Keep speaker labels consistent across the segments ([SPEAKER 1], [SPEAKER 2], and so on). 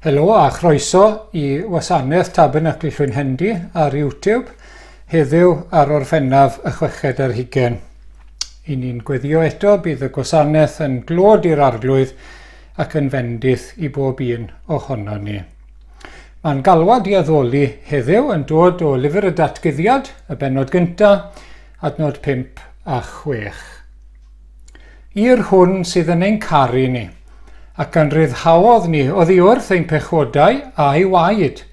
[SPEAKER 1] Helo a chroeso i wasanaeth Tabernacl Llwynhendy ar YouTube, heddiw ar Orffennaf y 6/20. I ni'n gweddio eto bydd y gwasanaeth yn glod i'r arglwydd ac yn fendith i bob un ohono ni. Mae'n galwad i addoli heddiw yn dod o lyfr y datguddiad, y bennod gyntaf, adnod 5 a 6. I'r hwn sydd yn ein caru ni, ac yn ryddhaodd ni oddi wrth ein pechodau a'i waed,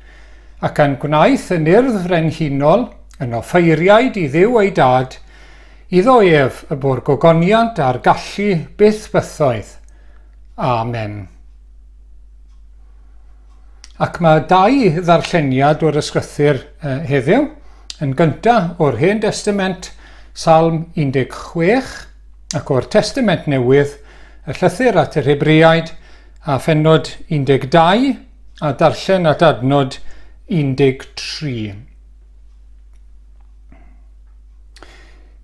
[SPEAKER 1] ac yn gwnaeth yn urdd frenhinol yn offeiriaid i Dduw ei dad, iddo ef y bo'r gogoniant a'r gallu byth bythoedd. Amen. Ac mae 2 ddarlleniad o'r ysgrythur heddiw. Yn gyntaf o'r Hen Testament, Salm 16, ac o'r Testament Newydd, y llythyr at yr Hebreaid, a phennod 12, a darllen at adnod 13.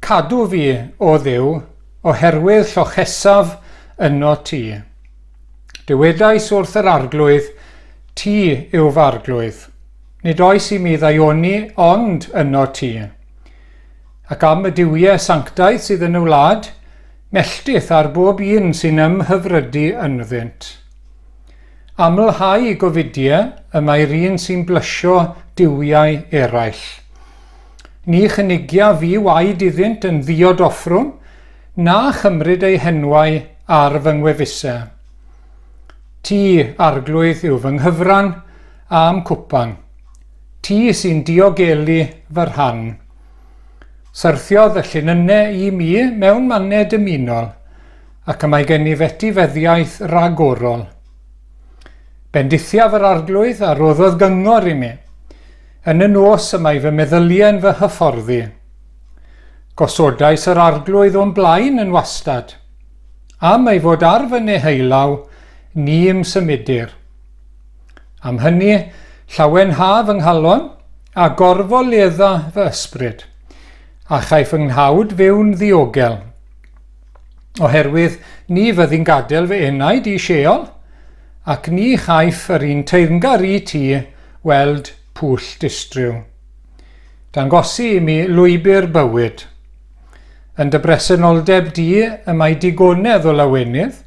[SPEAKER 1] Cadw fi, o Dduw, oherwydd llochesaf yno ti. Dywedais wrth yr arglwydd, ti yw farglwydd. Nid oes i mi ddaioni ond yno ti. Ac am y diwiau sanctaidd sydd yn y wlad, melltith ar bob un sy'n ymhyfrydu ynddynt. Amlhau i gofidiau y mae'r un sy'n blysio diwiau eraill. Ni chynigia fi waed iddynt yn ddiod-offrwm, na chymryd ei henwau ar fy ngwefusau. Ti, arglwydd, yw fy nghyfran a'm cwpan. Ti sy'n diogelu fy rhan. Syrthiodd y llunynau i mi mewn mannau dymunol, ac y mae gen i fetifeddiaeth ragorol. Bendithiaf yr arglwydd a roddodd gyngor i mi. Yn y nos y mae fy meddyliau'n fy hyfforddi. Gosodais yr arglwydd o'n blaen yn wastad. Am ei fod ar fy neheilaw, ni symudur. Am hynny, llawen haf yng nghalon, a gorfoledda fy ysbryd. A chaiff yng nghawd fewn ddiogel. Oherwydd ni fyddi'n gadael fy enaid i sheol, ac ni chaiff yr un teyrngar i ti weld pwll distryw. Dangosi i mi lwybr bywyd. Yn dy bresenoldeb di y mae digonedd o lawenydd,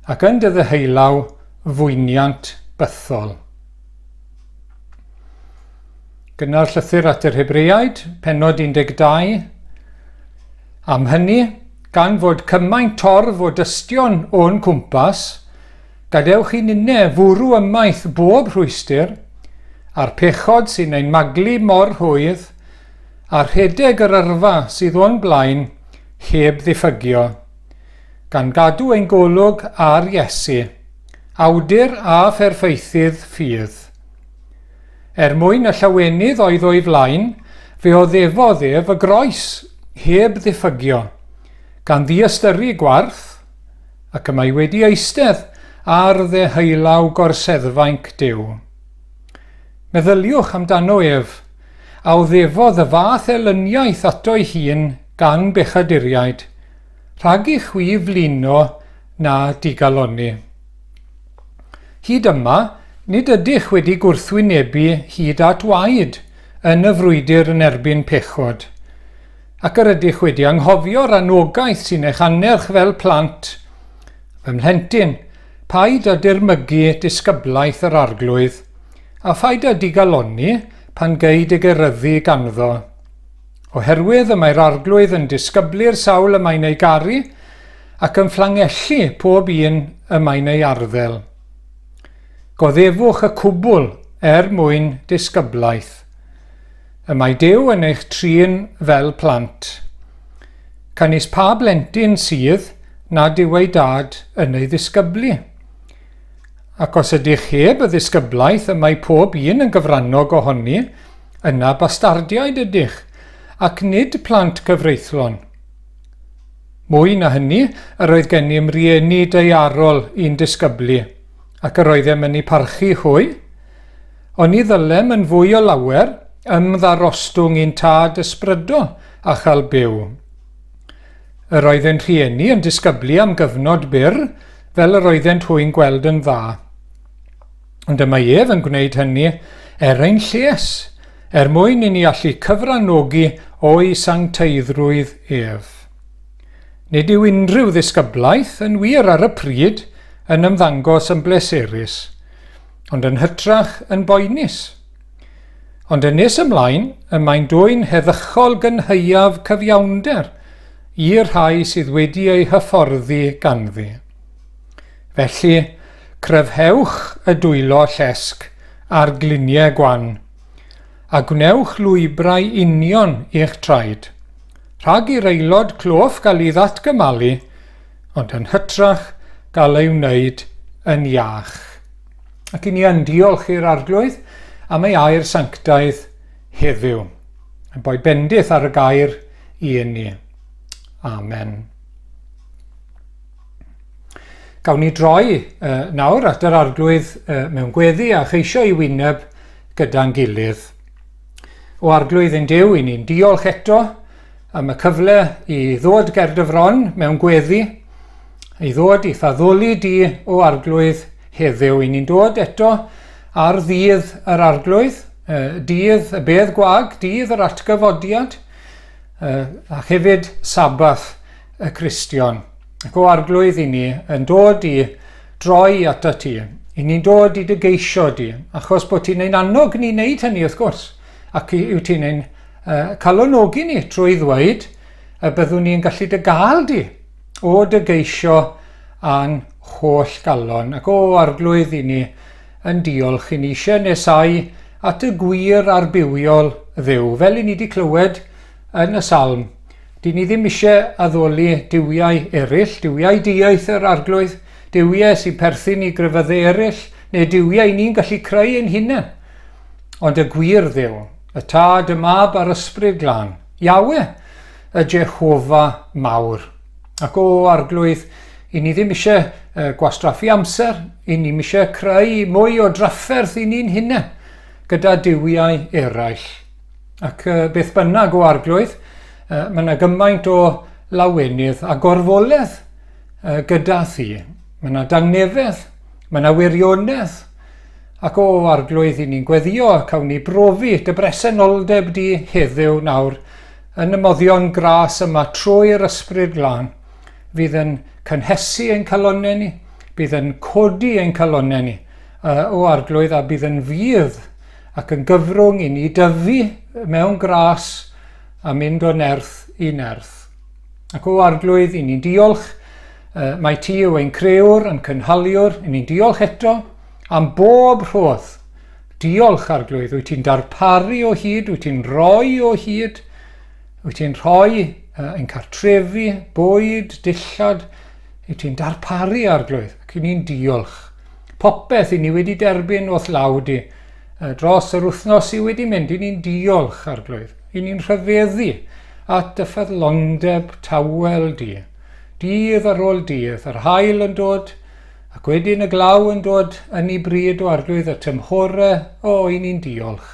[SPEAKER 1] ac yn dy ddeheulaw fwyniant bythol. Gyna'r llythyr at yr Hebreaid, pennod 12. Am hynny, gan fod cymaint torf o dystion o'n cwmpas, gadewch i ninne fwrw ymaith bob rhwystyr, a'r pechod sy'n ein maglu mor hwydd, a'r redeg yr yrfa sydd o'n blaen, heb ddiffygio, gan gadw ein golwg ar Iesu, awdur a pherffeithydd ffydd. Mwyn y llawenydd oedd o'i flaen, fe oddefodd ef y groes heb ddiffygio, gan ddiastyru gwarth, ac y mae wedi eistedd ar ddeheulaw gorseddfainc Duw. Meddyliwch amdano ef, a oddefodd y fath elyniaeth ato'i hun gan bechaduriaid, rhag i chwi flino na digaloni. Hyd yma, nid ydych wedi gwrthwynebu hyd at waed yn y frwydr yn erbyn pechod, ac yr ydych wedi anghofio'r anogaeth sy'n eich anerch fel plant. Fy mhlentyn, paid â dirmygu disgyblaeth yr arglwydd, a phaid â digaloni pan gei dy geryddu ganddo. Oherwydd y mae'r arglwydd yn disgyblu'r sawl y mae'n ei garu, ac yn fflangellu pob un y mae'n ei arddel. Goddefwch y cwbl mwyn disgyblaeth. Y mae Duw yn eich trin fel plant. Canis pa blentyn sydd nad yw ei dad yn ei ddisgyblu. Ac os ydych heb y ddisgyblaeth y mae pob un yn gyfrannog ohoni, yna bastardiaid ydych, ac nid plant cyfreithlon. Mwy na hynny, yr oedd gennym rieni deiarol i'n disgyblu, ac yr oeddem yn ei parchu hwy, ond ni ddylem yn fwy o lawer ymddarostwng i'n tad ysbrydo a chael byw. Yr oeddent rhieni yn disgyblu am gyfnod byr, fel yr oeddent hwy'n gweld yn dda. Ond yma ef yn gwneud hynny ein lles, mwyn i ni allu cyfranogi o'i sancteiddrwydd ef. Nid yw unrhyw ddisgyblaeth yn wir ar y pryd yn ymddangos yn bleserus, ond yn hytrach yn boenus. Ond yn nes ymlaen, y mae'n dwy'n heddychol gynheuaf cyfiawnder i'r rhai sydd wedi ei hyfforddi ganddi. Felly, cryfhewch y dwylo llesg a'r gliniau gwan, a gwnewch lwybrau union i'ch traed, rhag i'r aelod clof gael ei ddatgymalu, ond yn hytrach gael ei wneud yn iach. Ac i ni yn diolch i'r arglwydd am ei air sanctaidd heddiw. Yn boi bendith ar y gair i ni. Amen. Gawn ni droi nawr at yr arglwydd mewn gweddi a cheisio i wyneb gyda'n gilydd. O arglwydd yn Duw, i ni'n diolch eto am y cyfle i ddod ger dy fron mewn gweddi, i ddod i ddaddoli di o arglwydd heddiw. I ni'n dod eto ar ddydd yr arglwydd, dydd y bedd gwag, dydd yr atgyfodiad, a hefyd sabath y Cristion. Ac o arglwydd i ni yn dod i droi at y ti. I ni'n dod i dy geisio di, achos bod ti'n ein annog ni wneud hynny wrth gwrs. Ac yw ti'n ein calonogi ni trwy ddweud y byddwn ni'n gallu dy gael di o dy geisio a'n holl galon. Ac o arglwydd i ni yn diolch, i ni eisiau nesau at y gwir arbywiol Dduw. Fel i ni wedi clywed yn y salm, di ni ddim eisiau addoli diwiau eraill, diwiau diaeth yr arglwydd, diwiau sy'n perthyn i gryfyddau eraill, neu diwiau ni'n gallu creu ein hunain. Ond y gwir Dduw, y tad, y mab a'r ysbryd glân, Iawe, y Jehofa mawr. Ac o arglwydd, i ni ddim eisiau gwastraffu amser, i ni eisiau creu mwy o drafferth i ni'n hunain gyda diwiau eraill. Ac beth bynnag o arglwydd, mae yna gymaint o lawenydd a gorfoledd gyda thi. Mae yna dangnefedd, mae yna wirionedd. Ac o arglwydd i ni'n gweddio cawn ni brofi dy bresenoldeb di heddiw nawr yn y moddion gras yma trwy'r ysbryd glân. Fydd yn cynhesu ein calonau ni, bydd yn codi ein calonau ni o arglwydd, a bydd yn fydd ac yn gyfrwng i ni dyfu mewn gras a mynd o nerth i nerth. Ac o arglwydd i ni'n diolch, mae ti yw ein crewr yn cynhaliwr, i ni'n diolch eto am bob rhodd. Diolch arglwydd, wyt ti'n darparu o hyd, wyt ti'n rhoi o hyd, wyt ti'n rhoi ein cartrefi, bwyd, dillad, wyt ti'n darparu arglwydd, ac i ni'n diolch. Popeth i ni wedi derbyn o'th lawdi dros yr wythnos i wedi mynd, i ni'n diolch arglwydd. I ni'n rhyfeddu at y ffyddlondeb tawel di. Dydd ar ôl dydd, yr haul yn dod, ac wedyn y glaw yn dod yn ei bryd o arglwydd, y tymhorau, i ni'n diolch.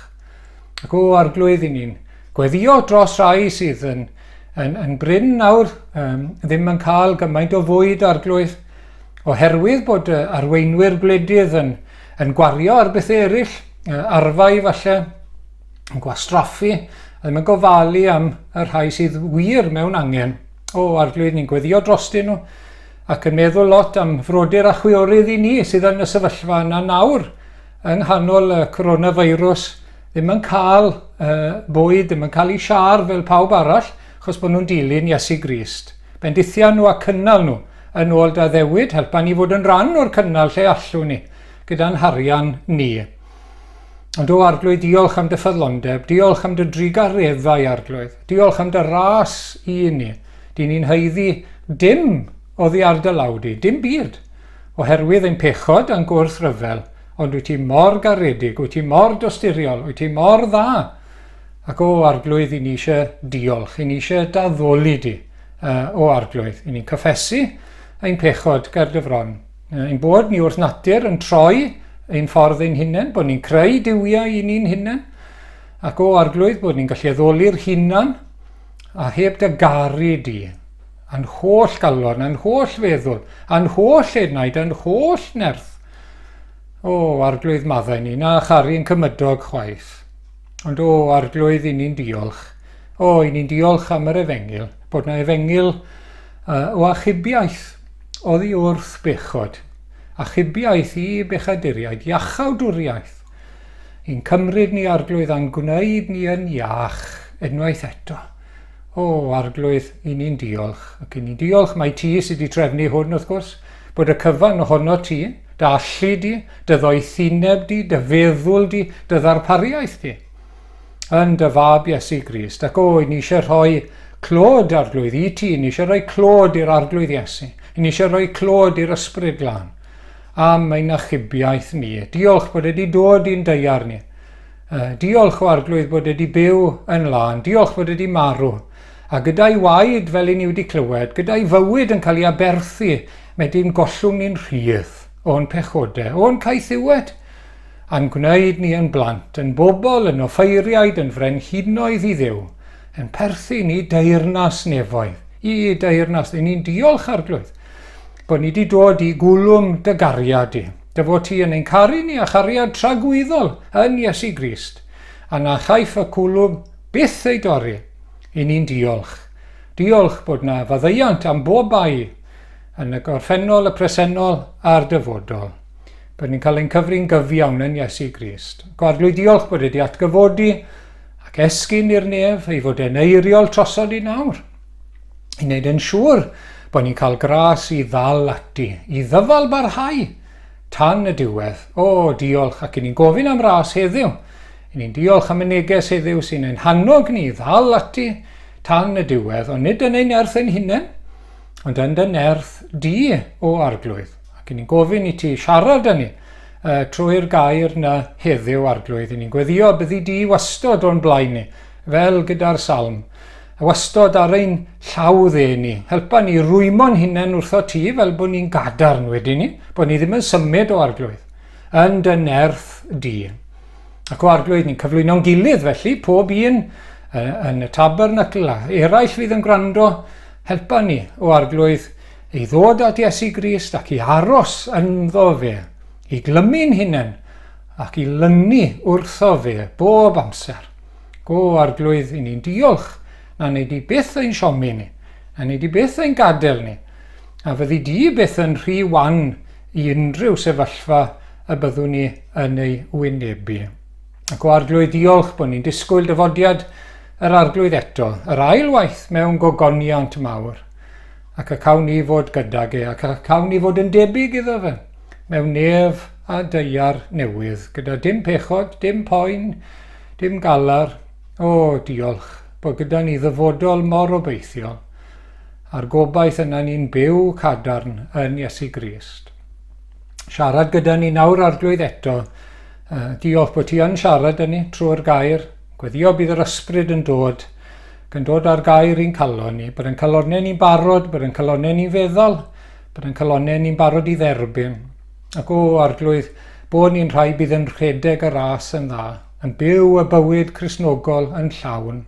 [SPEAKER 1] Ac o arglwydd i ni'n gweddio dros rai sydd yn bryn nawr, ddim yn cael gymaint o fwyd arglwydd, oherwydd bod arweinwyr gwledydd yn gwario ar bethau eraill, arfau falle, yn gwastraffu, a ddim yn gofalu am y rhai sydd wir mewn angen. O arglwydd ni'n gweddio drostyn nhw, ac yn meddwl lot am frodyr a chwiorydd i ni sydd yn y sefyllfa yna nawr yng nghanol y coronavirus, ddim yn cael bwyd, ddim yn cael ei siar fel pawb arall, achos bod nhw'n dilyn Iesu Grist. Bendithia nhw a cynnal nhw yn ôl da ddewyd, helpa ni fod yn rhan o'r cynnal lle allwn ni, gyda'n harian ni. Ond o arglwydd, diolch am dy ffyddlondeb, diolch am dy drigareddau arglwydd, diolch am dy ras i ni. Di ni'n heiddi dim oddi ar dy lawdi, dim byd, oherwydd ein pechod a'n gwrthryfel, ond wyt ti mor garedig, wyt ti mor dosturiol, wyt ti mor dda. Ac o arglwydd i ni eisiau diolch, i ni eisiau daddoli di o arglwydd. I ni'n cyffesu ein pechod ger dy fron. Ein bod ni wrth natur yn troi ein ffordd ein hunain, bod ni'n creu diwiau i ni'n hunain, ac o arglwydd bod ni'n gallu addoli'r hunan a heb dy garu di, a'n holl galon, a'n holl feddwl, a'n holl enaid, a'n holl nerth. Arglwydd maddau ni, na chari'n cymydog chwaith. Ond arglwydd i ni'n diolch. I ni'n diolch am yr efengil, bod na efengil o achubiaeth oddi wrth bechod. Achubiaith i bechaduriaid, iachawdwriaeth. I'n cymryd ni arglwydd a'n gwneud ni yn iach unwaith eto. Arglwydd i ni'n diolch. Ac i ni'n diolch mae ti sydd wedi trefnu hwn wrth gwrs, bod y cyfan ohono ti, dy allu di, dy ddoethineb di, dy feddwl di, dy ddarpariaeth di. Yn dy fab Iesu Grist. Ac i ni eisiau rhoi clod arglwydd i ti, ni eisiau rhoi clod i'r arglwydd Iesu. Ni eisiau rhoi clod i'r ysbryd glân. Am ein achubiaeth ni. Diolch bod wedi dod i'n deiar ni. Diolch o arglwydd bod wedi byw yn lân. Diolch bod wedi marw. A gyda'i waed fel i ni wedi clywed, gyda'i fywyd yn cael ei aberthu, medyn gollwng ni'n rhydd o'n pechodau, o'n caethiwed, a'n gwneud ni yn blant, yn bobl, yn offeiriaid, yn frenhinoedd i Dduw, yn perthyn ni deyrnas nefoedd, i deyrnas, ni'n diolch arglwydd, bod ni wedi dod i gwlwm dy gariad i, dy fod ti yn ein caru ni a chariad tragwyddol yn Iesu Grist, a na chaiff y cwlwm byth ei dorri. I ni'n diolch. Diolch bod na faddeuant am bob bai yn y gorffennol, y presennol a'r dyfodol. Bod ni'n cael ein cyfri'n gyfiawn yn Iesu Grist. Arglwydd diolch bod wedi atgyfodi ac esgyn i'r nef ei fod e'n eiriol trosod i nawr. I wneud yn siŵr bod ni'n cael gras i ddal ati, i ddyfal barhau tan y diwedd. Diolch, ac i ni'n gofyn am ras heddiw. I ni'n diolch am y neges heddiw sy'n ein hannog ni ddal ati tan y diwedd, ond nid yn ein nerth ein hunain, ond yn dy nerth di o arglwydd. Ac i ni'n gofyn i ti siarad â ni trwy'r gair na heddiw arglwydd. I ni'n gweddio byddi di wastod o'n blaen ni, fel gyda'r salm. Wastod ar ein llaw dde ni. Helpa ni rwymo'n hunain wrtho ti fel bod ni'n gadarn wedi ni, bod ni ddim yn symud o arglwydd. Yn dy nerth di. Ac o arglwydd ni'n cyflwyno'n gilydd felly, pob un yn y tabernacl a eraill fydd yn gwrando, helpa ni o arglwydd i ddod at Iesu Grist ac i aros ynddo fe, i glymu'n hunain ac i lynu wrtho fe bob amser. Arglwydd i ni'n diolch na nei di byth ein siomi ni, na nei di byth ein gadael ni, a fyddi di byth yn rhy wan i unrhyw sefyllfa y byddwn ni yn ei wynebu. Ac o arglwydd diolch bod ni'n disgwyl dyfodiad yr arglwydd eto, yr ail waith mewn gogoniant mawr, ac y cawn ni fod gydag e, ac y cawn ni fod yn debyg iddo fe, mewn nef a deiar newydd, gyda dim pechod, dim poen, dim galar. Diolch bod gyda ni ddyfodol mor obeithiol, a'r gobaith yna ni'n byw cadarn yn Iesu Grist. Siarad gyda ni nawr arglwydd eto. Diolch bod ti yn siarad â ni trwy'r gair. Gweddio bydd yr ysbryd yn dod ar gair i'n calon ni, bod yn calonau ni'n barod, bod yn calonau ni'n feddwl, bod yn calonau ni'n barod i dderbyn. Ac arglwydd bod ni'n rhai bydd yn rhedeg y ras yn dda, yn byw y bywyd Cristnogol yn llawn.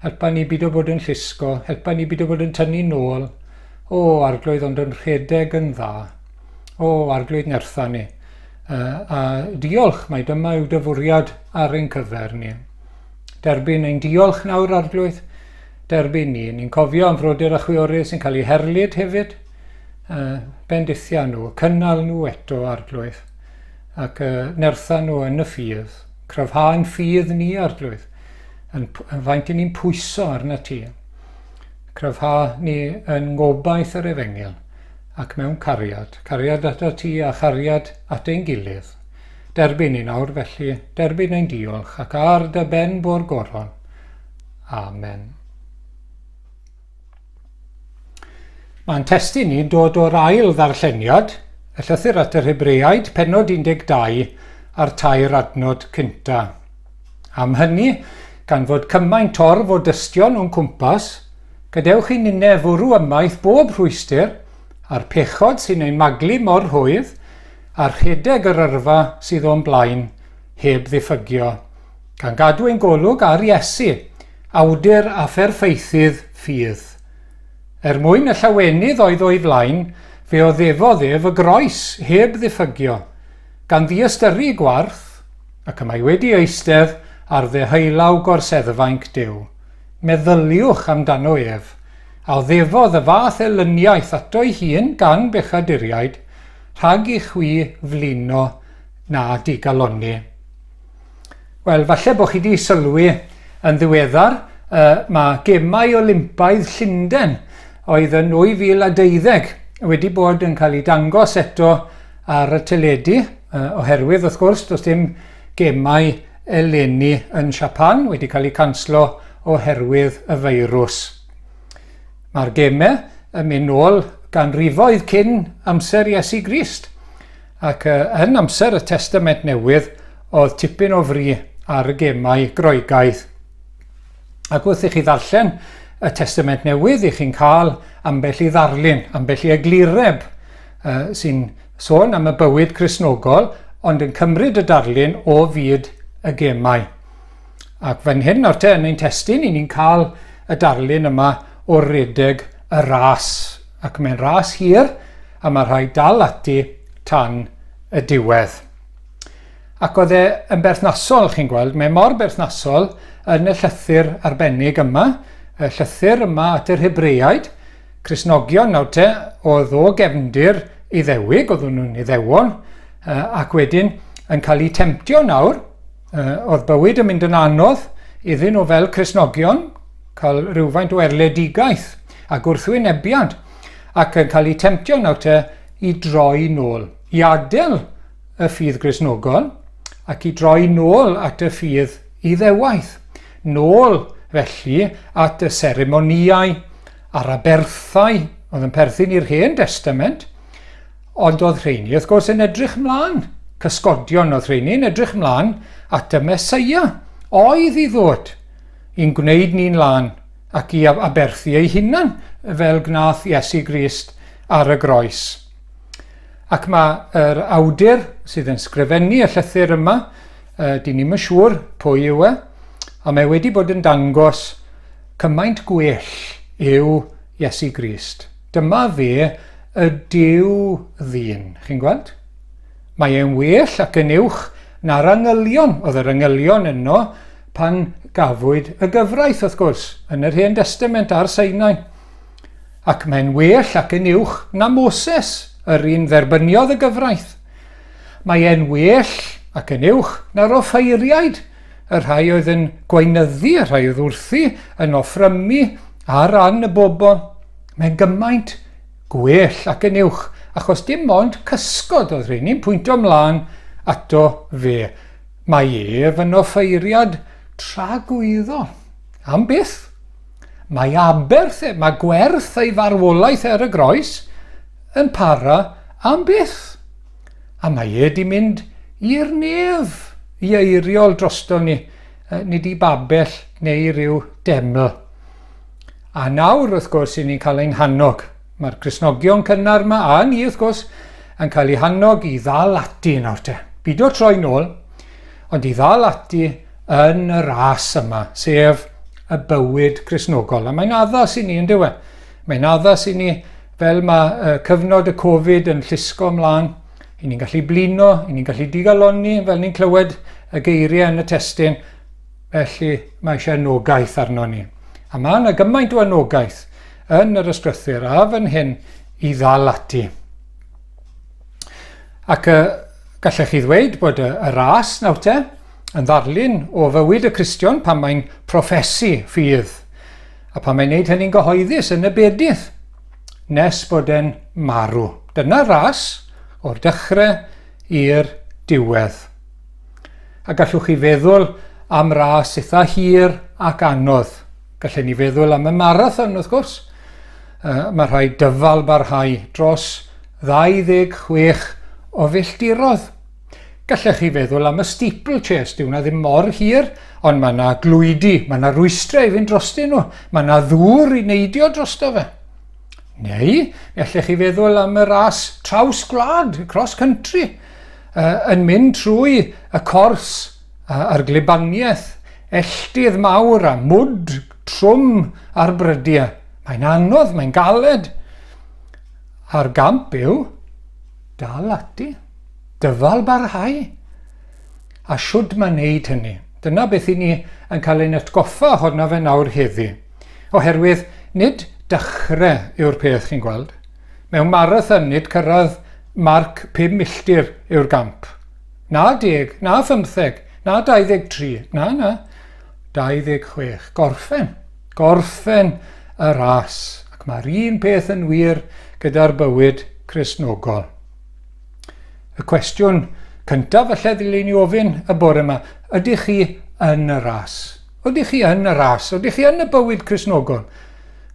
[SPEAKER 1] Helpa ni byd o bod yn llusgo, helpa ni byd o bod yn tynnu nôl. Arglwydd ond yn rhedeg yn dda. Arglwydd nertha ni. A diolch, mae dyma yw dyfwriad ar ein cyfer ni. Derbyn ein diolch nawr arglwydd, derbyn ni. Ni'n cofio am frodyr a chwiorydd sy'n cael eu herlyd hefyd. Bendithia nhw, cynnal nhw eto arglwydd. Ac nertha nhw yn y ffydd. Cryfhau'n ffydd ni arglwydd. Faint i ni'n pwyso arna ti. Cryfhau ni yn ngobaith yr efengil. Ac mewn cariad ata ti a chariad at ein gilydd. Derbyn ni nawr felly, derbyn ein diolch ac ar dy ben bo'r goron. Amen. Mae'n testun ni'n dod o'r ail ddarlleniad, y llythyr at yr Hebreaid, pennod 12 a'r 2 adnod cynta. Am hynny, gan fod cymaint torf o dystion o'n cwmpas, gadewch i ninne fwrw ymaith bob rhwystyr, a'r pechod sy'n ein maglu mor hwydd, a'r rhedeg yr yrfa sydd o'n blaen, heb ddiffygio, gan gadw ein golwg ar Iesu, awdur a pherffeithydd ffydd. mwyn y llawenydd oedd o'i flaen, fe oddefodd ef y groes heb ddiffygio, gan ddiastyru gwarth, ac y mae wedi eistedd ar ddeheulaw gorseddfainc Duw. Meddyliwch amdano ef, a oddefodd y fath elyniaeth ato'i hun gan bechaduriaid, rhag i chwi flino na digaloni. Wel, falle bod chi wedi sylwi yn ddiweddar, mae gemau Olympaidd Llundain oedd yn 2012 wedi bod yn cael ei dangos eto ar y teledu, oherwydd wrth gwrs does dim gemau eleni yn Japan wedi cael ei canslo oherwydd y feirws. Mae'r gemau yn mynd nôl ganrifoedd cyn amser Iesu Grist, ac yn amser y Testament Newydd oedd tipyn o fri ar y gemau Groegaidd. Ac wrth i chi ddarllen y Testament Newydd, i chi'n cael ambell i ddarlun, ambell i eglureb sy'n sôn am y bywyd Cristnogol, ond yn cymryd y darlun o fyd y gemau. Ac fan hyn o'r te yn ein testun, ni'n cael y darlun yma o redeg y ras. Ac mae'n ras hir, a mae rhai dal ati tan y diwedd. Ac oedd e yn berthnasol, chi'n gweld, mae mor berthnasol yn y llythyr arbennig yma, y llythyr yma at yr Hebreaid. Cristnogion nawr te oedd o gefndir Iddewig, oedd nhw'n Iddewon, ac wedyn yn cael ei temtio nawr, oedd bywyd yn mynd yn anodd iddyn nhw fel Cristnogion, cael rhywfaint o erledigaeth a gwrthwynebiad, ac yn cael ei temtio nawr te i droi nôl, i adael y ffydd Cristnogol, ac i droi nôl at y ffydd Iddewaith. Nôl felly at y seremonïau a'r aberthau oedd yn perthyn i'r Hen Testament, ond oedd rheini wrth gwrs yn edrych mlaen. Cysgodion oedd rheini yn edrych mlaen at y Meseia, oedd i ddod i'n gwneud ni'n lan ac i aberthu ei hunan fel gnath Iesu Grist ar y groes. Ac mae'r awdur sydd yn sgrifennu y llythyr yma, dyn ni'n siŵr pwy yw e, a mae wedi bod yn dangos cymaint gwell yw Iesu Grist. Dyma fe y Duw ddyn, chi'n gweld? Mae e'n well ac yn uwch na'r angylion, oedd yr angylion yno pan gafwyd y gyfraith wrth gwrs yn yr Hen Testament ar Sinai. Ac mae'n well ac yn uwch na Moses, yr un dderbyniodd y gyfraith. Mae e'n well ac yn uwch na'r offeiriaid, y rhai oedd yn gweinyddu, y rhai oedd wrthi yn offrymu ar ran y bobl. Mae'n gymaint gwell ac yn uwch, achos dim ond cysgod oedd rheini'n pwyntio ymlaen ato fe. Mae ef yn offeiriad tragwyddol. Am byth? Mae aberth, mae gwerth ei farwolaeth ar y groes yn para am byth. A mae e di mynd i'r nef i eiriol drosto ni, nid i babell neu ryw deml. A nawr wrth gwrs i ni'n cael ein hannog. Mae'r Cristnogion cynnar yma a ni wrth gwrs yn cael ei hannog i ddal ati nawr te. Byd o troi nôl, ond i ddal ati yn y ras yma, sef y bywyd Cristnogol. A mae'n addas i ni yn dywe. Mae'n addas i ni fel mae cyfnod y Covid yn llusgo ymlaen, i ni'n gallu blino, i ni'n gallu digaloni, fel ni'n clywed y geiriau yn y testun, felly mae eisiau anogaeth arno ni. A mae yna gymaint o anogaeth yn yr ysgrythur a fan hyn i ddal ati. Ac gallech chi ddweud bod y ras nawr te yn ddarlun o fywyd y Cristion pan mae'n proffesu ffydd, a pan mae'n neud hynny'n gyhoeddus yn y bedydd, nes bod e'n marw. Dyna ras o'r dechrau i'r diwedd. A gallwch chi feddwl am ras eitha hir ac anodd. Gallwn ni feddwl am y marathon wrth gwrs. Mae rhai dyfal barhau dros 26 o filltirodd. Gallech chi feddwl am y steeplechase, dyw na ddim mor hir, ond mae yna glwydi, mae yna rwystrau i fynd drostyn nhw, mae yna ddŵr i neidio drosto fe. Neu, gallech chi feddwl am y ras traws gwlad, cross country, yn mynd trwy y cors a'r glibaniaeth, elldydd mawr a mwd trwm ar brydiau. Mae'n anodd, mae'n galed. A'r gamp yw dal ati, dyfal barhau. A siwd mae'n neud hynny. Dyna beth i ni yn cael ein atgoffa honna fe nawr heddi. Oherwydd nid dechrau yw'r peth chi'n gweld. Mewn marathon nid cyrraedd marc 5 milltir yw'r gamp. Na 10, na 15, na 23, na 26. Gorffen y ras. Ac mae'r un peth yn wir gyda'r bywyd Cristnogol. Y cwestiwn cyntaf falle ddylwn ni ofyn y bore yma, ydych chi yn y ras? Ydych chi yn y ras? Ydych chi yn y bywyd Cristnogol?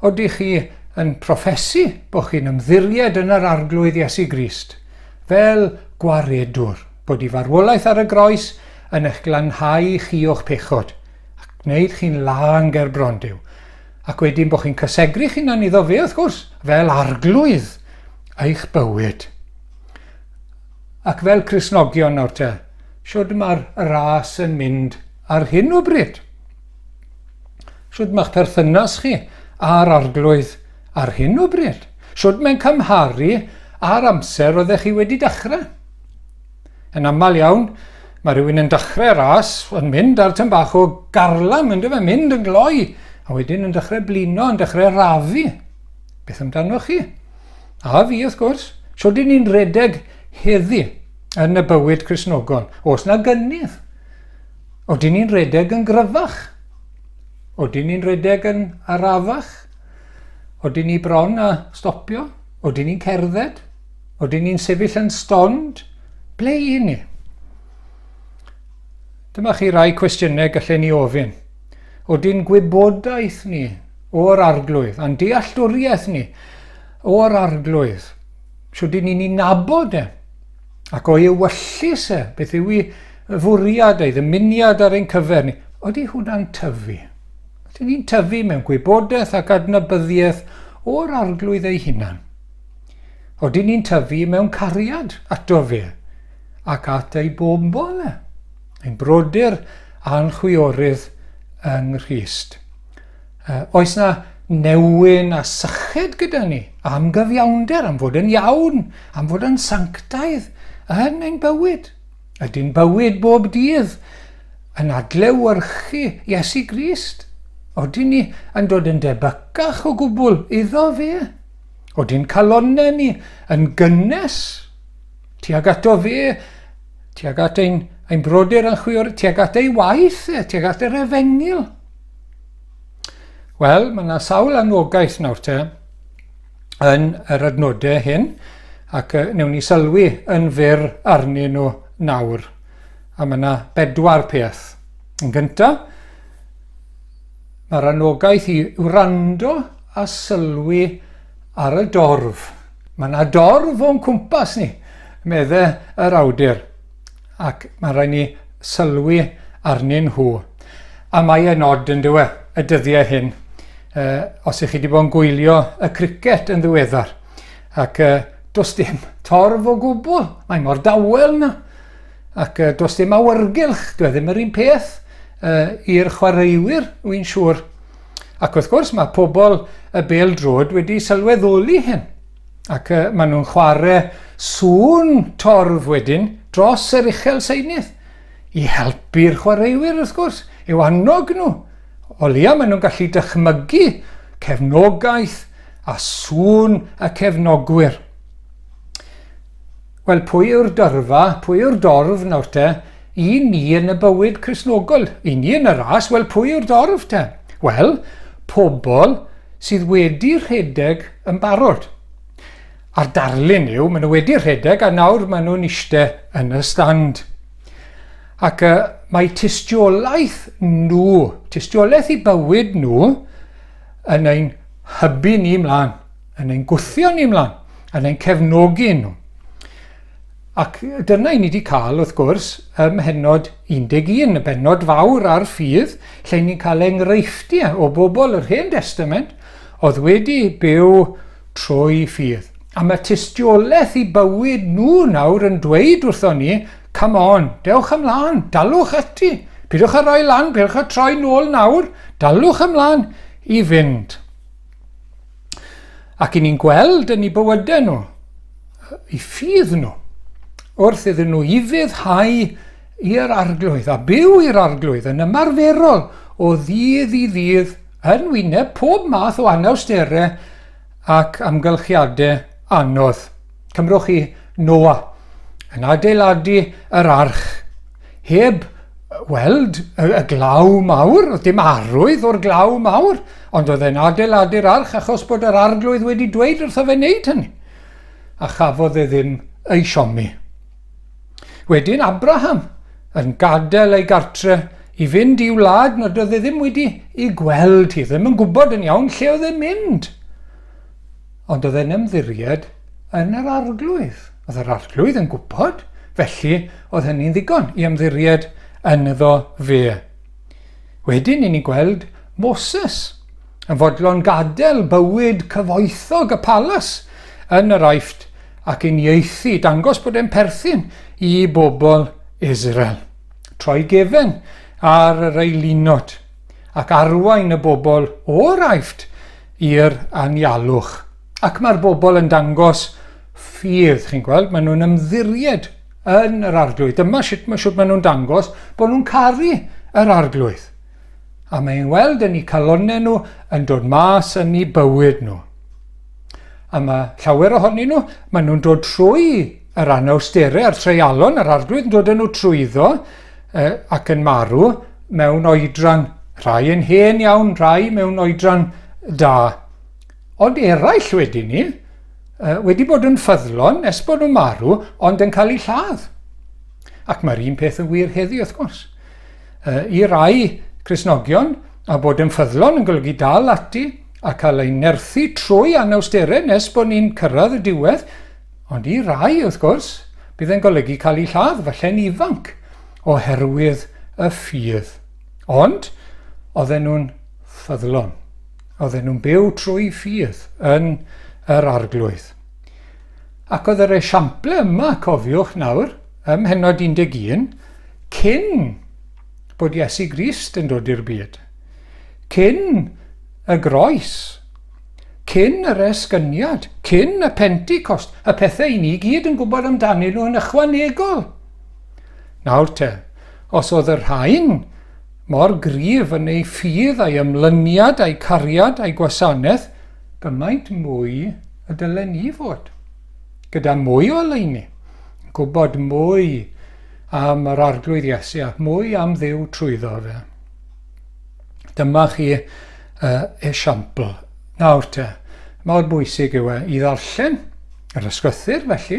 [SPEAKER 1] Ydych chi yn proffesu bod chi'n ymddiried yn yr arglwydd Iesu Grist fel gwaredwr, bod i farwolaeth ar y groes yn eich glanhau chi o'ch pechod ac gwneud chi'n lan ger Brondyw, ac wedyn bod chi'n cysegru chi'n iddo fe wrth gwrs fel arglwydd eich bywyd. Ac fel Cristnogion nawr te, siwd mae'r ras yn mynd ar hyn o bryd? Siwd mae'ch perthynas chi a'r arglwydd ar hyn o bryd? Siwd mae'n cymharu ar amser oeddech chi wedi dechrau? Yn aml iawn, mae rhywun yn dechrau ras, yn mynd ar tym bach o garlam, yn mynd yn gloi, a wedyn yn dechrau blino, yn dechrau rafu. Beth amdano chi? A fi, wrth gwrs, siwd ni'n redeg heddi yn y bywyd Cristnogol. Os na gynnydd? Oedden ni'n redeg yn gryfach? Oedden ni'n redeg yn arafach? Oedden ni bron a stopio? Oedden ni'n cerdded? Oedden ni'n sefyll yn stond? Ble i ni? Dyma chi rai cwestiynau gallen ni ofyn. Oedden gwybodaeth ni o'r arglwydd, a'n dealltwriaeth ni o'r arglwydd, siwdyn ni'n nabod e, ac o'i ewyllus e, beth yw ei fwriad ei, ddymuniad ar ein cyfer ni, oeddi hwnna'n tyfu. Oedden ni'n tyfu mewn gwybodaeth ac adnabyddiaeth o'r arglwydd ei hunan. Oedden ni'n tyfu mewn cariad ato fe, ac at ei bobl e, ein brodyr a'n chwiorydd yng Nghrist. Oes na newyn a syched gyda ni am gyfiawnder, am fod yn iawn, am fod yn sanctaidd yn ein bywyd. Ydy'n bywyd bob dydd yn adlewyrchu Iesu Grist? Oedden ni yn dod yn debycach o gwbl iddo fe? Oedden calonnau ni yn gynnes tuag ato fe, tuag at ein brodyr yn chwiorydd, tuag at ei waith, tuag at yr efengil? Wel, mae yna sawl anogaeth nawr te yn yr adnodau hyn, ac newn ni sylwi yn fyr arnyn nhw nawr. A mae yna 4 peth. Yn gyntaf, mae'r anogaeth i wrando a sylwi ar y dorf. Mae yna dorf o'n cwmpas ni, meddai yr awdur, ac mae rhaid ni sylwi arnyn nhw. A mae e'n od yn dywe, y dyddiau hyn. Os ych chi wedi bod yn gwylio y cricet yn ddiweddar, ac does dim torf o gwbl, mae mor dawel na, ac does dim awyrgylch, dwi ddim yr un peth i'r chwaraewyr, wy'n siŵr. Ac wrth gwrs mae pobl y bêl-drod wedi sylweddoli hyn, ac maen nhw'n chwarae sŵn torf wedyn dros yr uchel seinydd i helpu'r chwaraewyr wrth gwrs, i'w annog nhw. O leia maen nhw'n gallu dychmygu cefnogaeth a sŵn y cefnogwyr. Wel, pwy yw'r dyrfa, pwy yw'r dorf nawr te, i ni yn y bywyd Cristnogol, i ni yn y ras, wel, pwy yw'r dorf te? Wel, pobl sydd wedi rhedeg yn barod. A'r darlun yw, maen nhw wedi rhedeg a nawr maen nhw'n eistedd yn y stand. Ac mae tystiolaeth tystiolaeth i bywyd nhw yn ein hybu ni mlaen, yn ein gwthio ni mlaen, yn ein cefnogi nhw. Ac dyna i ni wedi cael, wrth gwrs, ym Mhenod 11, y bennod fawr ar ffydd, lle ni'n cael enghreifftiau o bobl yr Hen Testament oedd wedi byw trwy ffydd. A mae tystiolaeth i bywyd nhw nawr yn dweud wrtho ni, come on, dewch ymlaen, dalwch ati. Pidwch a roi lan, pidwch a troi nôl nawr, dalwch ymlaen i fynd. ac i ni'n gweld yn eu bywydau nhw, eu ffydd nhw, wrth iddyn nhw i fyddhau i'r arglwydd, a byw i'r arglwydd yn ymarferol o ddydd i ddydd yn wyneb pob math o anawsterau ac amgylchiadau anodd. Cymrwch chi Noa yn adeiladu yr arch, heb weld y glaw mawr, oedd dim arwydd o'r glaw mawr, ond oedd e'n adeiladu'r arch achos bod yr arglwydd wedi dweud wrtho fe wneud hynny. A chafodd e ddim ei siomi. Wedyn Abraham yn gadael ei gartre i fynd i wlad nad oedd e ddim wedi ei gweld hi, ddim yn gwybod yn iawn lle oedd e'n mynd. Ond oedd e'n ymddiried yn yr arglwydd. Oedd yr arglwydd yn gwybod, felly oedd hynny'n ddigon i ymddiried ynddo fe. Wedyn i ni gweld Moses yn fodlon gadael bywyd cyfoethog y palas yn yr Aifft ac yn ieithu, dangos bod e'n perthyn i bobl Israel. Troi gefen ar yr eilinod ac arwain y bobl o'r Aifft i'r anialwch. Ac mae'r bobl yn dangos ffydd, chi'n gweld, maen nhw'n ymddiried yn yr arglwydd. Dyma sut maen nhw'n dangos bod nhw'n caru yr arglwydd. A mae'n weld yn eu calonnau nhw yn dod mas yn eu bywyd nhw. A mae llawer ohonyn nhw, maen nhw'n dod trwy yr anawsterau a'r treialon, yr arglwydd yn dod yn nhw trwyddo ac yn marw mewn oedran, rhai yn hen iawn, rhai mewn oedran da. Ond eraill wedi ni, wedi bod yn ffyddlon nes bod nhw'n marw, ond yn cael eu lladd. Ac mae'r un peth yn wir heddiw wrth gwrs. I rai Cristnogion, a bod yn ffyddlon yn golygu dal ati a cael ei nerthu trwy anawsterau nes bod ni'n cyrraedd y diwedd, ond i rai wrth gwrs, bydd e'n golygu cael ei lladd, falle'n ifanc, oherwydd y ffydd. Ond, oedden nhw'n ffyddlon. Oedden nhw'n byw trwy ffydd yn yr arglwydd. Ac oedd yr esiample yma, cofiwch nawr, ym Mhennod 11, cyn bod Iesu Grist yn dod i'r byd. Cyn y groes, cyn yr esgyniad, cyn y Pentecost, y pethau i ni gyd yn gwybod amdanyn nhw yn ychwanegol. Nawr te, os oedd yr rhain mor gryf yn ei ffydd a'i ymlyniad, a'i cariad, a'i gwasanaeth, gymaint mwy y dylen ni fod. Gyda mwy o leini, gwybod mwy am yr arglwydd Iesu a mwy am Dduw trwyddo fe. Dyma chi esiampl. Nawr te, mor bwysig yw e i ddarllen yr ysgrythur felly,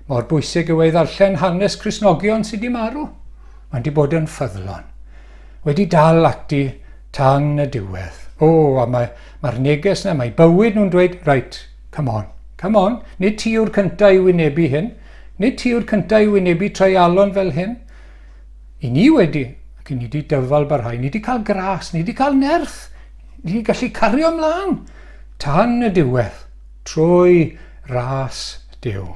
[SPEAKER 1] mor bwysig yw e i ddarllen hanes Cristnogion sydd wedi marw. Mae wedi bod yn ffyddlon. Wedi dal ati tan y diwedd. A mae'r neges yna, mae bywyd nhw'n dweud, right, come on, nid ti yw'r cyntaf i wynebu hyn, nid ti yw'r cyntaf i wynebu treialon fel hyn. I ni wedi, ac i ni wedi dyfal barhau, ni wedi cael gras, ni wedi cael nerth, ni wedi gallu cario ymlaen tan y diwedd, trwy ras Duw.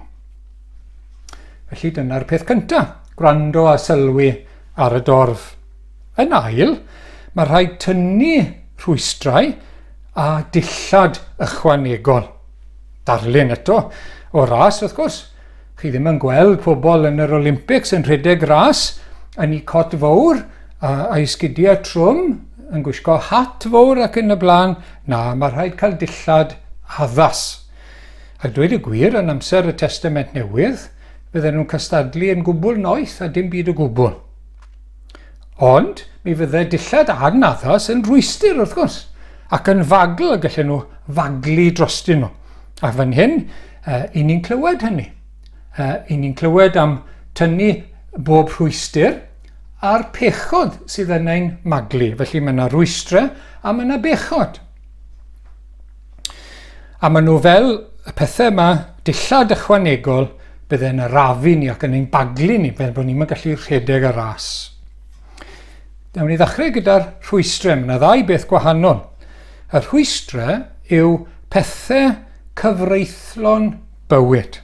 [SPEAKER 1] Felly dyna'r peth cyntaf, gwrando a sylwi ar y dorf. Yn ail, mae rhaid tynnu rhwystrau a dillad ychwanegol. Darlun eto o ras, wrth gwrs. Chi ddim yn gweld pobl yn yr Olympics yn rhedeg ras yn eu cot fawr a'i sgidiau trwm, yn gwisgo hat fawr ac yn y blaen. Na, mae rhaid cael dillad addas. A dweud y gwir, yn amser y Testament Newydd, bydden nhw'n cystadlu yn gwbl noeth a dim byd o gwbl. Ond, mi fydde dillad anaddas yn rwystyr wrth gwrs, ac yn fagl y gallen nhw faglu drostyn nhw. A fan hyn, i ni'n clywed hynny. I ni'n clywed am tynnu bob rhwystyr a'r pechod sydd yn ein maglu. Felly mae yna rwystrau a mae yna bechod. A maen nhw fel y pethau yma, dillad ychwanegol, bydde'n arafu ni ac yn ein baglu ni, fel bod ni'n gallu rhedeg y ras. Dawn ni ddechrau gyda'r rhwystrau. Mae yna ddau beth gwahanol. Y rhwystrau yw pethau cyfreithlon bywyd.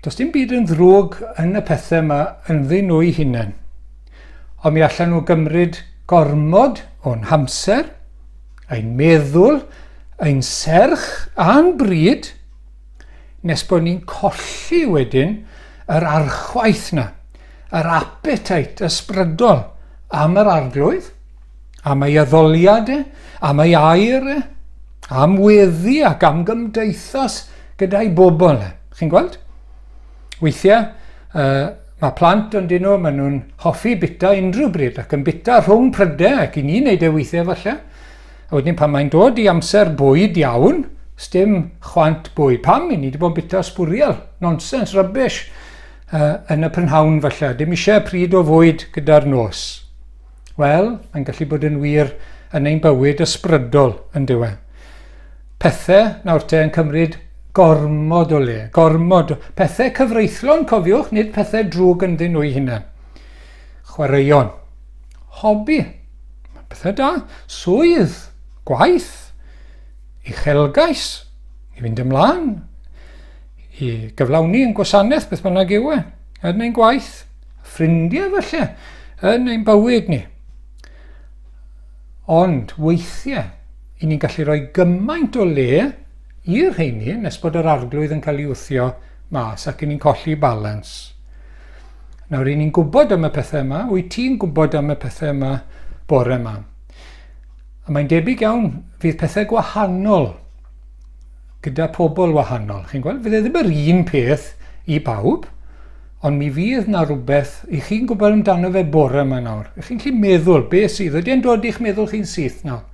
[SPEAKER 1] Does dim byd yn ddrwg yn y pethau yma yn ddyn nhw eu hunain. Ond mi allan nhw gymryd gormod o'n hamser, ein meddwl ein serch a'n bryd, nes bod ni'n colli wedyn yr archwaith na, yr appetite ysbrydol am yr arglwydd, am ei addoliadau, am ei air, am weddi ac am gymdeithas gyda'i bobl. Chi'n gweld? Weithiau, mae plant yn dyn nhw, maen nhw'n hoffi bita unrhyw bryd ac yn bita rhwng prydau ac i ni wneud e weithiau falle. A wedyn pan mae'n dod i amser bwyd iawn, sdim chwant bwyd. Pam i ni wedi bod yn bita sbwriel, nonsens, rubbish yn y prynhawn falle. Dim eisiau pryd o fwyd gyda'r nos. Wel, mae'n gallu bod yn wir yn ein bywyd ysbrydol yn dywe. Pethau nawr te yn cymryd gormod o le, gormod. Pethau cyfreithlon, cofiwch, nid pethau drwg yn ddyn nhw i hynna. Chwaraeon, hobi, pethau da, swydd, gwaith, uchelgais, i fynd ymlaen, i gyflawni yn gwasanaeth, beth bynnag yw e, yn ein gwaith, ffrindiau falle, yn ein bywyd ni. Ond weithiau, i ni'n gallu rhoi gymaint o le i'r rheini nes bod yr arglwydd yn cael ei wthio mas ac i ni'n colli balans. Nawr, i ni'n gwybod am y pethau yma, wyt ti'n gwybod am y pethau yma bore yma. A mae'n debyg iawn fydd pethau gwahanol gyda pobl wahanol. Chi'n gweld? Fydd e ddim yr un peth i bawb, ond mi fydd na rhywbeth i chi'n gwybod amdano fe bore yma nawr. Chi'n gallu meddwl, be sydd? Ydy e'n dod i'ch meddwl chi'n syth nawr?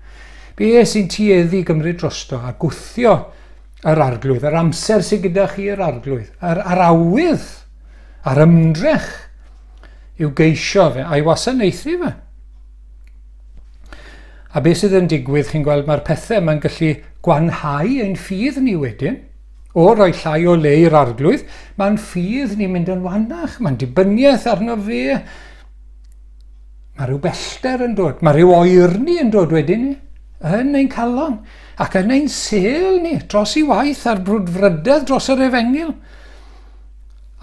[SPEAKER 1] Be sy'n tueddu gymryd drosto a gwthio yr arglwydd, yr amser sydd gyda chi yr arglwydd, yr awydd, a'r ymdrech i'w geisio fe a'i wasanaethu fe. A beth sydd yn digwydd, chi'n gweld, mae'r pethau yma'n gallu gwanhau ein ffydd ni wedyn, o roi llai o le i'r arglwydd, mae'n ffydd ni'n mynd yn wanach, mae'n dibyniaeth arno fe, mae rhyw bellter yn dod, mae rhyw oerni yn dod wedyn ni, yn ein calon, ac yn ein sel ni, dros i waith a'r brwdfrydedd dros yr efengil.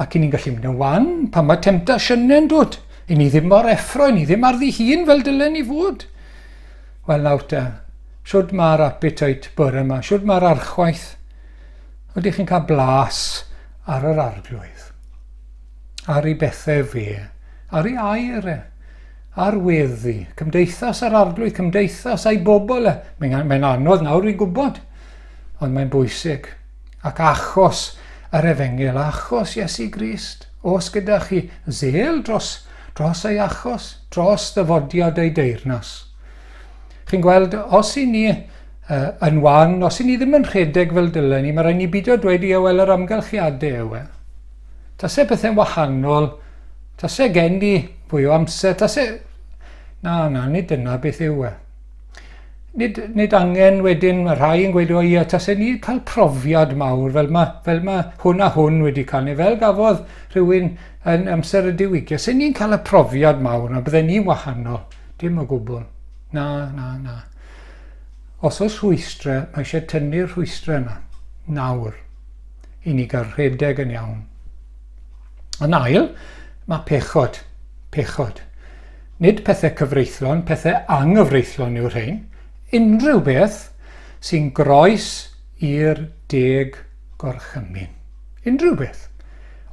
[SPEAKER 1] Ac i ni'n gallu mynd yn wan pan mae temptasiynau'n dod. I ni ddim mor effro, i ni ddim ar ddi hun fel dylen ni fod. Wel nawr te, siwrd mae'r appetite bore yma, siwrd mae'r archwaith. Ydych chi'n cael blas ar yr arglwydd, ar ei bethau fe, ar ei air ar weddi, cymdeithas ar arglwydd, cymdeithas a'i bobl. Mae'n anodd nawr i gwybod, ond mae'n bwysig. Ac achos yr efengil, achos Iesu Grist, os gyda chi zel dros ei achos, dros ddyfodiad ei deyrnas. Chi'n gweld, os i ni yn wan, os i ni ddim yn rhedeg fel dylen ni, mae rhaid ni beidio dweud i wel yr amgylchiadau yw e. Tasau pethau'n wahanol, tasau gen ni fwy o amser, tasau... Na, nid dyna beth yw e. Nid angen wedyn, mae rhai yn gweud o ia, tasau ni cael profiad mawr fel mae hwn a hwn wedi cael, neu fel gafodd rhywun yn amser y diwygio. Sa'n ni'n cael y profiad mawr na, byddai ni'n wahanol. Dim o gwbl. Na. Os oes rhwystrau, mae eisiau tynnu'r rhwystrau yna, nawr, i ni gael rhedeg yn iawn. Yn ail, mae pechod. Nid pethau cyfreithlon, pethau anghyfreithlon yw'r rhain. Unrhyw beth sy'n groes i'r deg gorchymyn. Unrhyw beth.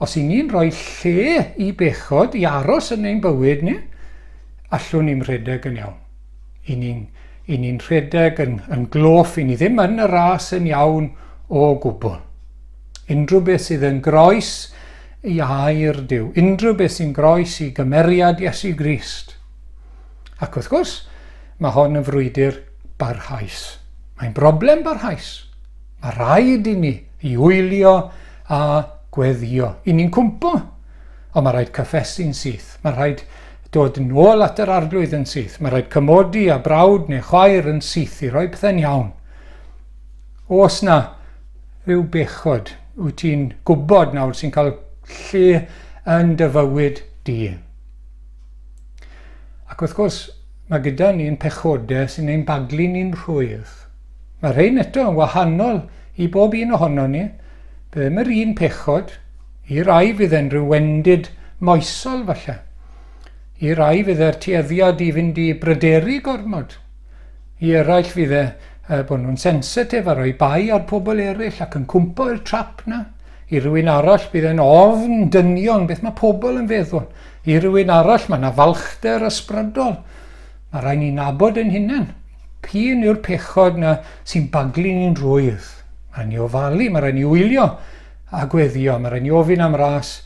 [SPEAKER 1] Os i ni'n rhoi lle i bechod, i aros yn ein bywyd ni, allwn ni'n rhedeg yn iawn. I ni'n rhedeg yn gloff, i ni ddim yn y ras yn iawn o gwbl. Unrhyw beth sydd yn groes i air Duw. Unrhyw beth sy'n groes i gymeriad Iesu Grist. Ac wrth gwrs, mae hon yn frwydr barhaus. Mae'n broblem barhaus. Mae rhaid i ni i wylio a gweddio. I ni'n cwmpo. Ond mae rhaid cyffesu'n syth. Mae rhaid dod yn ôl at yr arglwydd yn syth. Mae rhaid cymodi a brawd neu chwaer yn syth i roi pethau'n iawn. Os na rhyw bechod, wyt ti'n gwybod nawr sy'n cael lle yn dy fywyd di. Ac wrth gwrs, mae gyda ni'n pechodau sy'n ein baglu ni'n rhwydd. Mae rhain eto yn wahanol i bob un ohono ni. Byddem yr un pechod, i rai fydd e'n rhyw wendid moesol falle. I rai fydd e'r tueddiad i fynd i bryderu gormod. I eraill fydd bod nhw'n sensitif a rhoi bai ar pobl eraill ac yn cwmpo i'r trap na. I rywun arall bydd yn ofn dynion beth mae pobl yn feddwl. I rywun arall mae yna falchder ysbrydol. Mae rhaid ni nabod yn hunain. P'un yw'r pechod na sy'n baglu ni'n rwydd. Mae rhaid ni ofalu, mae rhaid ni wylio a gweddio. Mae rhaid ni ofyn am ras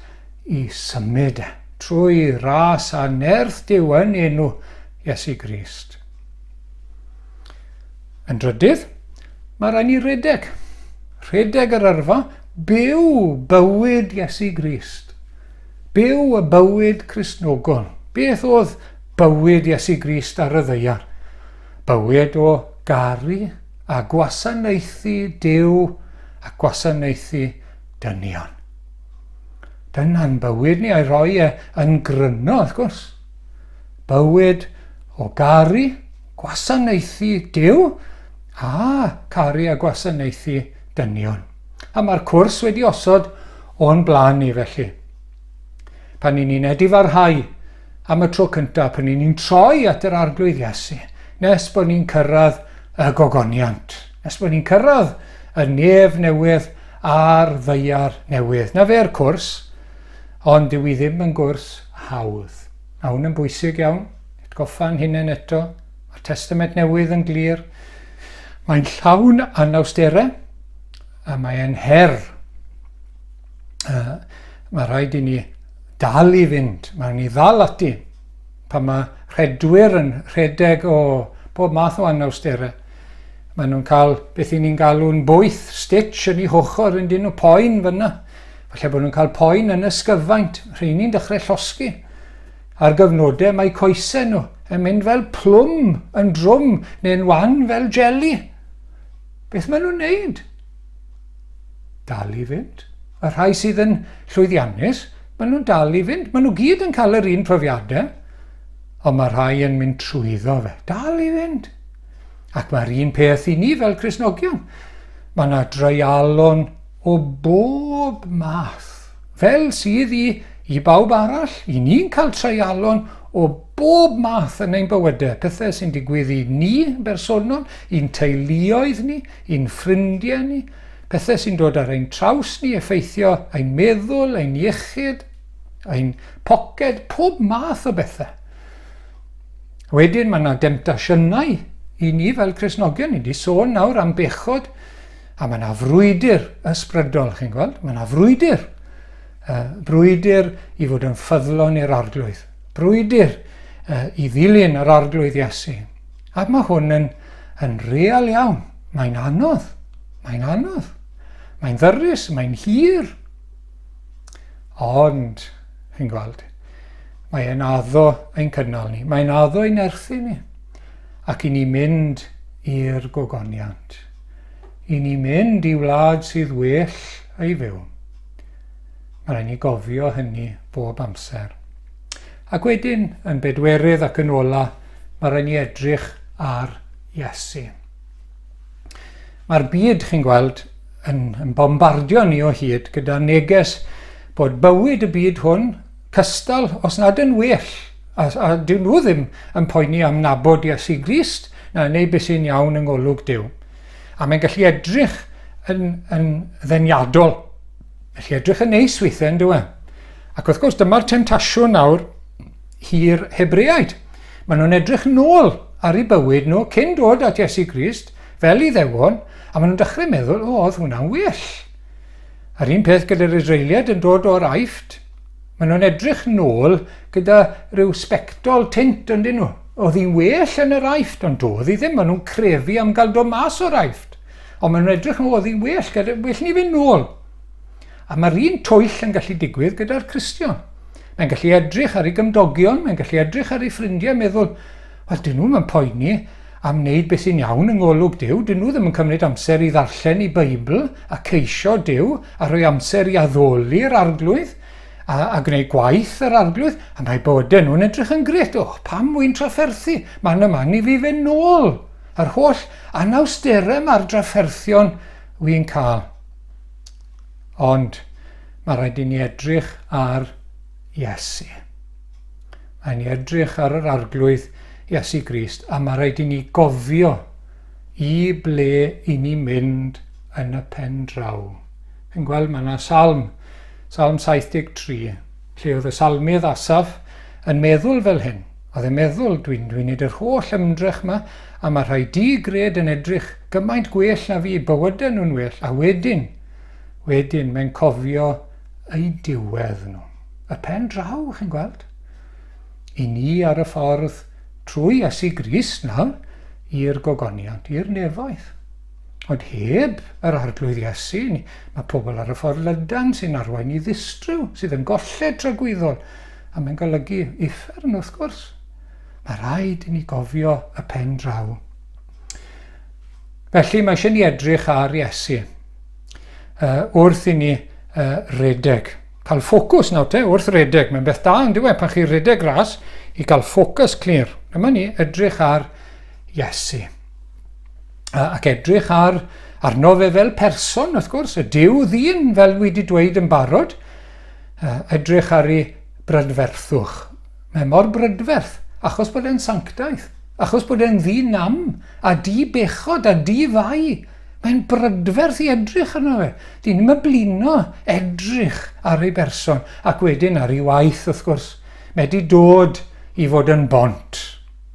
[SPEAKER 1] i symud trwy ras a nerth Duw yn enw Iesu Grist. Yn drydydd, mae rhaid ni redeg. Redeg yr yrfa, byw bywyd Iesu Grist. Byw y bywyd Cristnogol. Beth oedd bywyd Iesu Grist ar y ddaear? Bywyd o garu a gwasanaethu Duw a gwasanaethu dynion. Dyna'n bywyd ni a'i roi yn gryno, wrth gwrs. Bywyd o garu, gwasanaethu Duw a caru a gwasanaethu dynion. A mae'r cwrs wedi osod o'n blaen ni felly. Pan ni'n edifarhau am y tro cyntaf, pan ni'n troi at yr arglwydd Iesu, nes bod ni'n cyrraedd y gogoniant, nes bod ni'n cyrraedd y nef newydd a'r ddaear newydd. Na fe'r cwrs, ond dyw I ddim yn gwrs hawdd. A hwn yn bwysig iawn, atgoffa'n hunain eto, mae'r testament newydd yn glir. Mae'n llawn anawsterau, a mae'n her. Mae rhaid I ni dal I fynd, mae'n ni ddal ati, pan mae rhedwyr yn rhedeg o bob math o anawsterau. Maen nhw'n cael beth I ni'n galw'n bwyth, stitch yn ei hochr, yn dyn nhw poen fyna. Falle bod nhw'n cael poen yn ysgyfaint, rheini'n dechrau llosgi. Ar gyfnodau mae coesau nhw yn mynd fel plwm yn drwm neu'n wan fel jeli. Beth maen nhw'n neud? Dal I fynd. Y rhai sydd yn llwyddiannus, maen nhw'n dal I fynd. Maen nhw gyd yn cael yr un profiadau, ond mae rhai yn mynd trwyddo fe. Dal I fynd. Ac mae'r un peth I ni fel Cristnogion. Mae yna dreialon o bob math. Fel sydd I bawb arall, I ni'n cael treialon o bob math yn ein bywydau. Pethau sy'n digwydd I ni bersonol, i'n teuluoedd ni, i'n ffrindiau ni. Pethau sy'n dod ar ein traws ni, effeithio ein meddwl, ein iechyd, ein poced, pob math o bethau. Wedyn mae yna demtasiynau I ni fel Cristnogion. Ni wedi sôn nawr am bechod, a mae yna frwydr ysbrydol, chi'n gweld? Mae yna frwydr. Brwydr I fod yn ffyddlon i'r arglwydd. Brwydr I ddilyn yr arglwydd Iesu. A mae hwn yn real iawn. Mae'n anodd. Mae'n anodd. Mae'n ddyrus, mae'n hir. Ond, chi'n gweld, mae'n addo ein cynnal ni. Mae'n addo ein erthu ni. Ac I ni mynd i'r gogoniant. I ni mynd I wlad sydd well ei fyw. Mae rhaid ni gofio hynny bob amser. Ac wedyn, yn bedwerydd ac yn ola, mae rhaid ni edrych ar Iesu. Mae'r byd, chi'n gweld, yn bombardio ni o hyd gyda neges bod bywyd y byd hwn cystal os nad yn well. A dyn nhw ddim yn poeni am nabod Iesu Grist na neu beth sy'n iawn yng ngolwg Duw. A mae'n gallu edrych yn ddeniadol. Felly edrych yn neis weithiau yn dyw. Ac wrth gwrs dyma'r temtasiwn nawr hir Hebreaid. Maen nhw'n edrych nôl ar ei bywyd nhw cyn dod at Iesu Grist fel Iddewon, a maen nhw'n dechrau meddwl, oedd hwnna'n well. A'r un peth gyda'r Israeliad yn dod o'r Aifft. Maen nhw'n edrych nôl gyda rhyw sbectol tint yn dyn nhw. Oedd hi'n well yn yr Aifft, ond doedd hi ddim. Maen nhw'n crefu am gael dod mas o'r Aifft. Ond maen nhw'n edrych nôl, oedd hi'n well, well ni fynd nôl. A mae'r un twyll yn gallu digwydd gyda'r Cristion. Mae'n gallu edrych ar ei gymdogion, mae'n gallu edrych ar ei ffrindiau, meddwl, wel, dyn nhw'n poeni am wneud beth sy'n iawn yng ngolwg Duw. Dyn nhw ddim yn cymryd amser I ddarllen ei Beibl a ceisio Duw a rhoi amser I addoli'r arglwydd a gwneud gwaith yr arglwydd. A mae bodau nhw'n edrych yn gret. Pam wy'n trafferthu? Mae'n yma ni fi fynd nôl. Yr holl anawsterau mae'r drafferthion wy'n cael. Ond mae rhaid I ni edrych ar Iesu. Mae'n edrych ar yr arglwydd Iesu Grist, a mae rhaid I ni gofio i ble i ni mynd yn y pen draw. Yn gweld mae yna Salm 73, lle oedd y salmydd Asaf yn meddwl fel hyn. Oedd e'n meddwl, dwi'n neud yr holl ymdrech yma, a mae rhai di-gred yn edrych gymaint gwell na fi, bywydau nhw'n well, a wedyn mae'n cofio eu diwedd nhw. Y pen draw, chi'n gweld? I ni ar y ffordd trwy Iesu Grist nawr i'r gogoniant, i'r nefoedd. Ond heb yr arglwydd Iesu, mae pobl ar y ffordd lydan sy'n arwain i ddistryw, sydd yn golled tragwyddol, a mae'n golygu uffern wrth gwrs. Mae rhaid i ni gofio y pen draw. Felly mae eisiau ni edrych ar Iesu wrth i ni redeg. Cael ffocws nawr wrth redeg. Mae'n beth da yn diwedd pan chi redeg ras i gael ffocws clir. Dyma ni edrych ar Iesu. Ac edrych arno fe fel person, wrth gwrs, y Duw ddyn fel wedi dweud yn barod. Edrych ar ei brydferthwch. Mae mor brydferth, achos bod e'n sanctaeth, achos bod e'n ddynam, a di-bechod, a di-fai. Mae'n brydferth i edrych arno fe. Di ddim yn blino edrych ar ei berson, ac wedyn ar ei waith, wrth gwrs. Mae di dod i fod yn bont.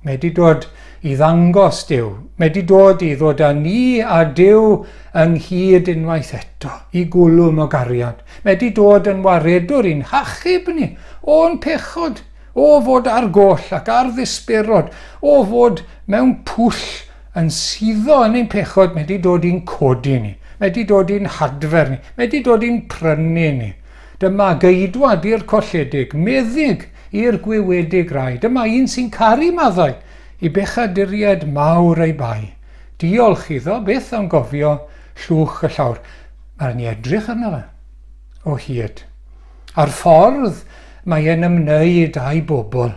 [SPEAKER 1] Mae di dod i ddangos Duw. Mae di dod i ddod â ni a Duw ynghyd unwaith eto, i gwlwm o gariad. Mae di dod yn waredwr i'n hachub ni, o'n pechod, o fod ar goll ac ar ddisperod, o fod mewn pwll yn suddo yn ein pechod. Mae di dod i'n codi ni, mae di dod i'n hadfer ni, mae di dod i'n prynu ni. Dyma geidwad i'r colledig, meddyg i'r gwewedig rai. Dyma un sy'n caru maddau i bechaduriad mawr ei bai. Diolch iddo, beth am gofio llwch y llawr. Mae'n ni edrych arno fe o hyd. Ar ffordd mae e'n ymwneud â'i bobl.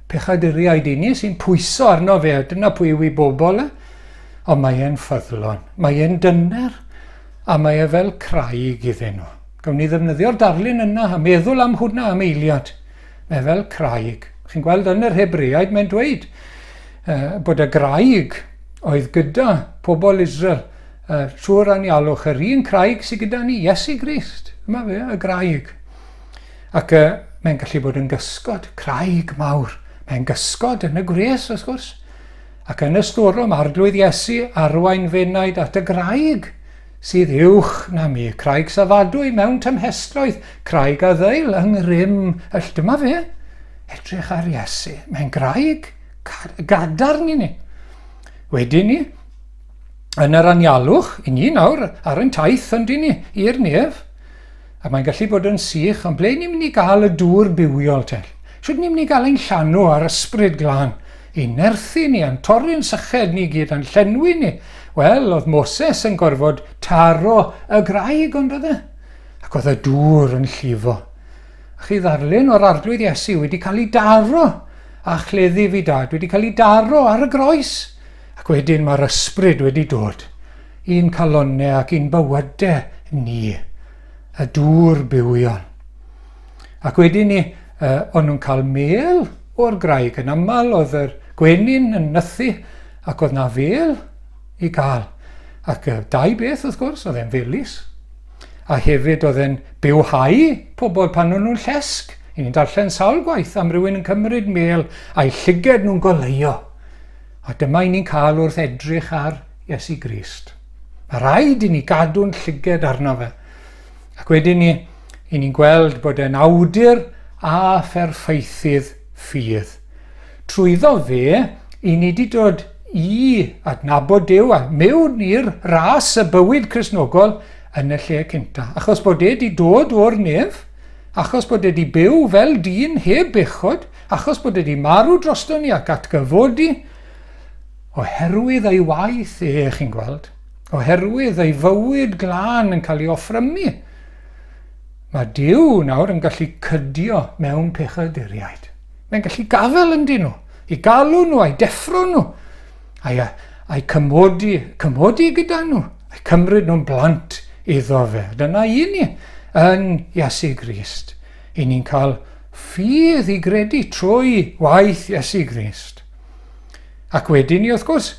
[SPEAKER 1] Pechaduriaid i ni sy'n pwyso arno fe, dyna pwy yw ei bobl ond mae e'n ffyddlon. Mae e'n dyner, a mae e fel craig iddyn nhw. Gawn ni ddefnyddio'r darlun yna, a meddwl am hwnna am eiliad. Mae fel craig. Chi'n gweld yn yr Hebreaid, mae'n dweud bod y graig oedd gyda pobl Israel trwy'r anialwch, yr un craig sydd gyda ni, Iesu Grist. Yma fe, y graig. Ac mae'n gallu bod yn gysgod, craig mawr. Mae'n gysgod yn y gres, wrth gwrs. Ac yn y storom, arglwydd Iesu arwain fenaid at y graig sydd uwch na mi. Craig safadwy mewn tymhestroedd, craig a ddeil yng ngrym. Dyma fe. Edrych ar Iesu. Mae'n graig gadarn i ni. Wedyn ni, yn yr anialwch, i ni nawr ar ein taith yn di ni i'r nef, a mae'n gallu bod yn sych, ond ble ni'n mynd i gael y dŵr bywiol te? Sut ni'n mynd i gael ein llanw ar ysbryd glân? I nerthu ni, yn torri'n syched ni gyd, yn llenwi ni. Wel, oedd Moses yn gorfod taro y graig ond oedd e. Ac oedd y dŵr yn llifo. A chi ddarlun o'r arglwydd Iesu wedi cael ei daro a chleddi fi dad, wedi cael ei daro ar y groes. Ac wedyn mae'r ysbryd wedi dod. Un calonnau ac un bywydau ni. Y dŵr bywiol. Ac wedyn ni, o'n nhw'n cael mêl o'r graig. Yn aml oedd yr gwenyn yn nythu ac oedd na fel i gael. Ac dau beth wrth gwrs, oedd e'n felys. A hefyd oedd e'n bywhau pobl pan o'n nhw'n llesg. I ni'n darllen sawl gwaith am rywun yn cymryd mêl a'i llyged nhw'n goleuo. A dyma i ni'n cael wrth edrych ar Iesu Grist. Mae rhaid i ni gadw'n llyged arno fe. Ac wedyn i ni'n gweld bod e'n awdur a pherffeithydd ffydd. Trwyddo fe, i ni wedi dod i adnabod Duw a mewn i'r ras y bywyd Cristnogol yn y lle cynta. Achos bod e wedi dod o'r nef, achos bod e wedi byw fel dyn heb bechod, achos bod e wedi marw drosto ni ac atgyfodi, oherwydd ei waith chi'n gweld, oherwydd ei fywyd glân yn cael ei offrymu. Mae Duw nawr yn gallu cydio mewn pechaduriaid. Mae'n gallu gafel yndyn nhw, i galw nhw, a'i deffro nhw, a'i cymodi gyda nhw, a'i cymryd nhw'n blant iddo fe. Dyna i ni yn Iesu Grist. I ni'n cael ffydd i gredu trwy waith Iesu Grist. Ac wedyn ni, wrth gwrs,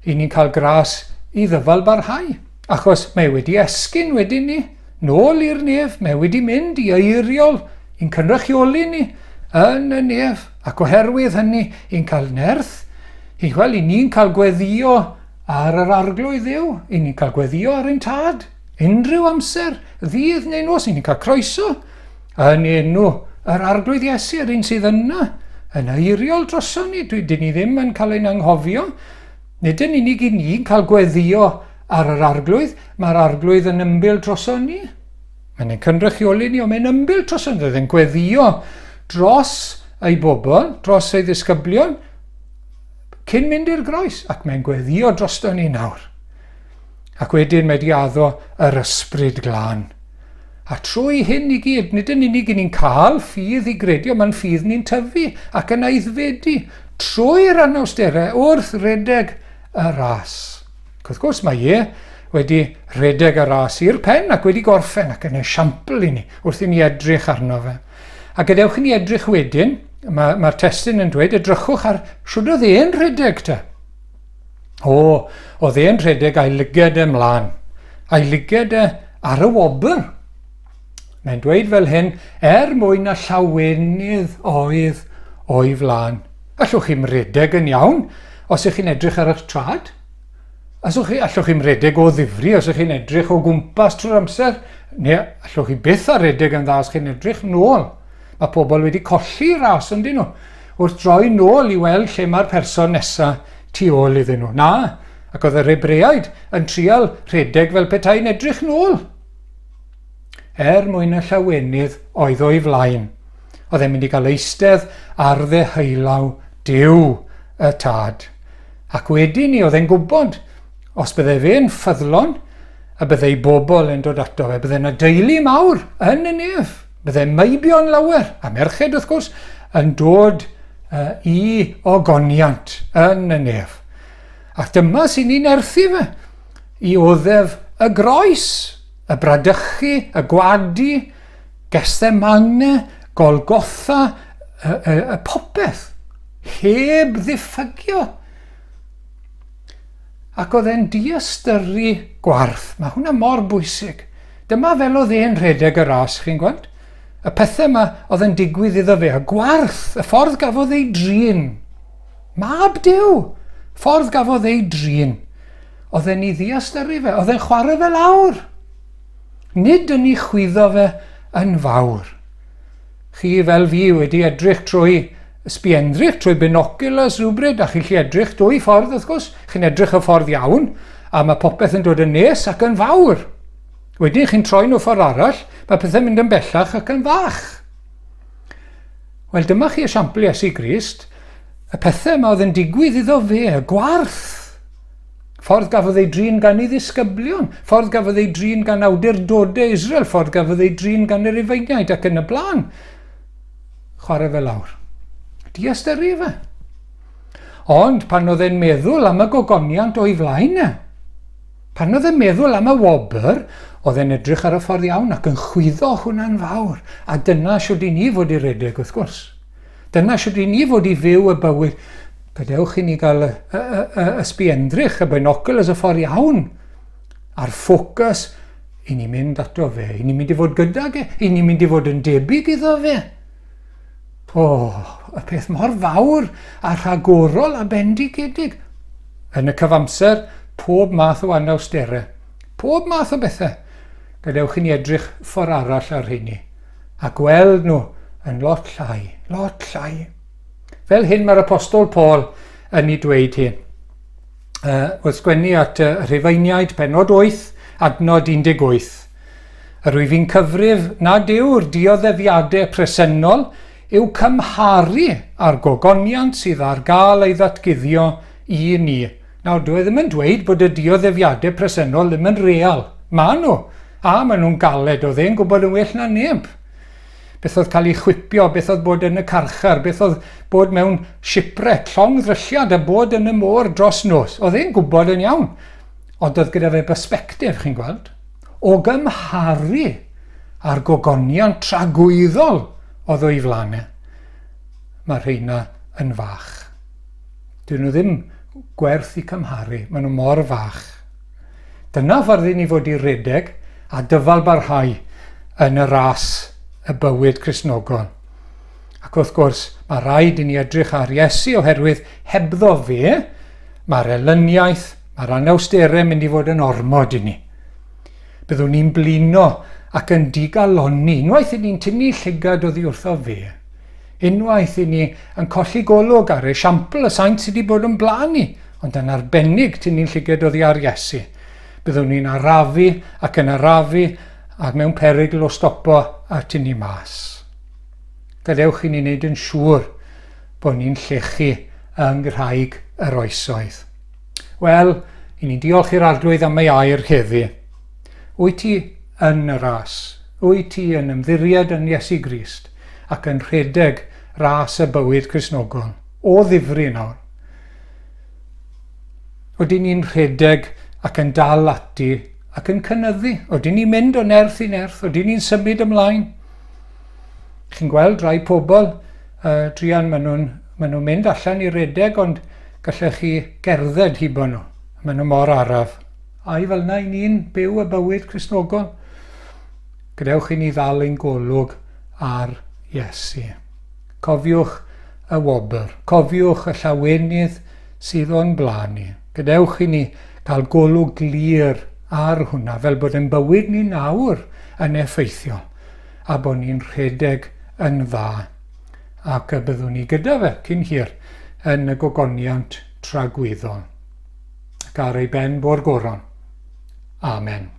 [SPEAKER 1] i ni'n cael gras i ddyfal barhau. Achos mae wedi esgyn wedyn ni, nôl i'r nef, mae wedi mynd i eiriol i'n cynrychioli ni yn y nef. Ac oherwydd hynny, i'n cael nerth, i ni'n cael gweddio ar yr arglwydd Dduw, i ni'n cael gweddio ar ein tad. Unrhyw amser, ddydd neu nos, i ni'n cael croeso yn enw yr arglwydd Iesu, yr un sydd yna, yn eiriol droson ni. Dyn ni ddim yn cael ein anghofio. Nid yn unig i ni'n cael gweddio ar yr arglwydd, mae'r arglwydd yn ymbil droson ni. Mae'n ein cynrychioli ni, ond mae'n ymbil droson ni. Mae'n gweddio dros ei bobl, dros ei ddisgyblion, cyn mynd i'r groes, ac mae'n gweddio drosto ni nawr. Ac wedyn mae di addo yr ysbryd glân. A trwy hyn i gyd, nid yn unig i ni'n cael ffydd i gredio, mae'n ffydd ni'n tyfu ac yn aeddfedu trwy'r anawsterau wrth redeg y ras. Wrth gwrs mae wedi redeg y ras i'r pen ac wedi gorffen ac yn esiampl i ni wrth i ni edrych arno fe. A gadewch i ni edrych wedyn, mae'r testun yn dweud, edrychwch ar siwr oedd e'n redeg te. Oedd e'n redeg a'i lyged ymlaen, a'i lyged ar y wobr. Mae'n dweud fel hyn, mwyn na llawenydd oedd o'i flaen. Allwch chi'n redeg yn iawn os ych chi'n edrych ar eich trad? Allwch chi'n redeg o ddifri os ych chi'n edrych o gwmpas trwy'r amser? Neu allwch chi byth a redeg yn dda os chi'n edrych nôl? Mae pobl wedi colli ras yn dyn nhw, wrth droi nôl i weld lle mae'r person nesaf tu ôl iddyn nhw. Na, ac oedd yr Hebreaid yn trial redeg fel petai'n edrych nôl. Mwyn y llawenydd oedd o'i flaen. Oedd e'n mynd i gael eistedd ar ddeheulaw Duw y tad. Ac wedyn ni, oedd e'n gwybod, os bydde fe'n ffyddlon, a bydde ei bobl yn dod ato fe, bydde yna deulu mawr yn y nef. Bydde meibion lawer, a merched wrth gwrs, yn dod i ogoniant yn y nef. Ac dyma sy'n ni'n erthu fe, i oddef y groes, y bradychu, y gwadu, Gethsemane, Golgotha, y popeth, heb ddiffygio. Ac oedd e'n diastyru gwarth. Mae hwnna mor bwysig. Dyma fel oedd e'n redeg y ras, chi'n gweld? Y pethau yma oedd yn digwydd iddo fe, y gwarth, y ffordd gafodd ei drin. Mab Duw, ffordd gafodd ei drin. Oedd e'n ei ddiastyru fe, oedd e'n chwarae fe lawr. Nid yn ei chwyddo fe yn fawr. Chi fel fi wedi edrych trwy sbiendrych, trwy binoculars rhywbryd, a chi'n gallu edrych dwy ffordd wrth gwrs. Chi'n edrych y ffordd iawn, a mae popeth yn dod yn nes ac yn fawr. Wedyn chi'n troi nhw ffordd arall, mae pethau'n mynd yn bellach ac yn fach. Wel, dyma chi esiampl Iesu Grist, y pethau yma oedd yn digwydd iddo fe, y gwarth. Ffordd gafodd ei drin gan ei ddisgyblion, ffordd gafodd ei drin gan awdurdodau Israel, ffordd gafodd ei drin gan yr Ufeiniaid ac yn y blaen. Chwarae fe lawr. Diastyru fe. Ond pan oedd e'n meddwl am y gogoniant o'i flaen pan oedd e'n meddwl am y wobr, oedd e'n edrych ar y ffordd iawn ac yn chwyddo hwnna'n fawr. A dyna siwr i ni fod i redeg wrth gwrs. Dyna siwr i ni fod i fyw y bywyd. Gadewch i ni gael y sbiendrych, y binoculars y ffordd iawn, a'r ffocws, i ni mynd ato fe, i ni mynd i fod gyda ge, i ni mynd i fod yn debyg iddo fe. Y peth mor fawr a rhagorol a bendigedig. Yn y cyfamser, pob math o anawsterau, pob math o bethau. Gadewch i ni edrych ffordd arall ar hynny, a gweld nhw yn lot llai, lot llai. Fel hyn mae'r apostol Paul yn ei dweud hyn. Wrth sgwennu at Rhufeiniaid pennod 8, adnod 18. Yr wyf fi'n cyfrif nad yw'r dioddefiadau presennol yw cymharu â'r gogoniant sydd ar gael ei ddatguddio i ni. Nawr, dwi ddim yn dweud bod y dioddefiadau presennol ddim yn real. Maen nhw, a maen nhw'n galed, oedd e'n gwybod yn well na neb. Beth oedd cael ei chwipio, beth oedd bod yn y carchar, beth oedd bod mewn shipwreck, llong ddrylliad a bod yn y môr dros nos. Oedd e'n gwybod yn iawn, ond oedd gyda fe bersbectif, chi'n gweld, o gymharu a'r gogoniant tragwyddol oedd o'i flanau. Mae rheina yn fach. Dyn nhw ddim gwerth i cymharu. Maen nhw mor fach. Dyna ffordd i ni fod i redeg a dyfalbarhau yn y ras y bywyd Cristnogol. Ac wrth gwrs, mae rhaid i ni edrych ar Iesu oherwydd hebddo fe, mae'r elyniaeth, mae'r anawsterau mynd i fod yn ormod i ni. Byddwn ni'n blino ac yn digaloni. Unwaith i ni'n tynnu llygad oddi wrtho fe. Unwaith i ni yn colli golwg ar esiampl y saint sydd wedi bod yn blaen ni, ond yn arbennig tynnu'n llygad oddi ar Iesu. Byddwn ni'n arafu ac yn arafu ac mewn perygl o stopo a tynnu mas. Gadewch i ni wneud yn siŵr bod ni'n llechu yng nghraig yr oesoedd. Wel, i ni diolch i'r arglwydd am ei air heddi. Wyt ti yn y ras? Wyt ti yn ymddiried yn Iesu Grist ac yn rhedeg ras y bywyd Cristnogol o ddifri nawr? Oedden ni'n rhedeg ac yn dal ati ac yn cynyddu? Oedden ni'n mynd o nerth i nerth? Oedden ni'n symud ymlaen? Chi'n gweld rai pobl, drian maen nhw'n mynd allan i redeg, ond gallech chi gerdded hibo nhw. Maen nhw mor araf. Ai fel yna i ni'n byw y bywyd Cristnogol? Gadewch i ni ddal ein golwg ar Iesu. Cofiwch y wobr. Cofiwch y llawenydd sydd o'n blaen ni. Gadewch i ni gael golwg glir ar hwnna, fel bod yn bywyd ni nawr yn effeithiol, a bod ni'n rhedeg yn dda. Ac y byddwn ni gyda fe cyn hir yn y gogoniant tragweddol. Ac ar ei ben bo'r goron. Amen.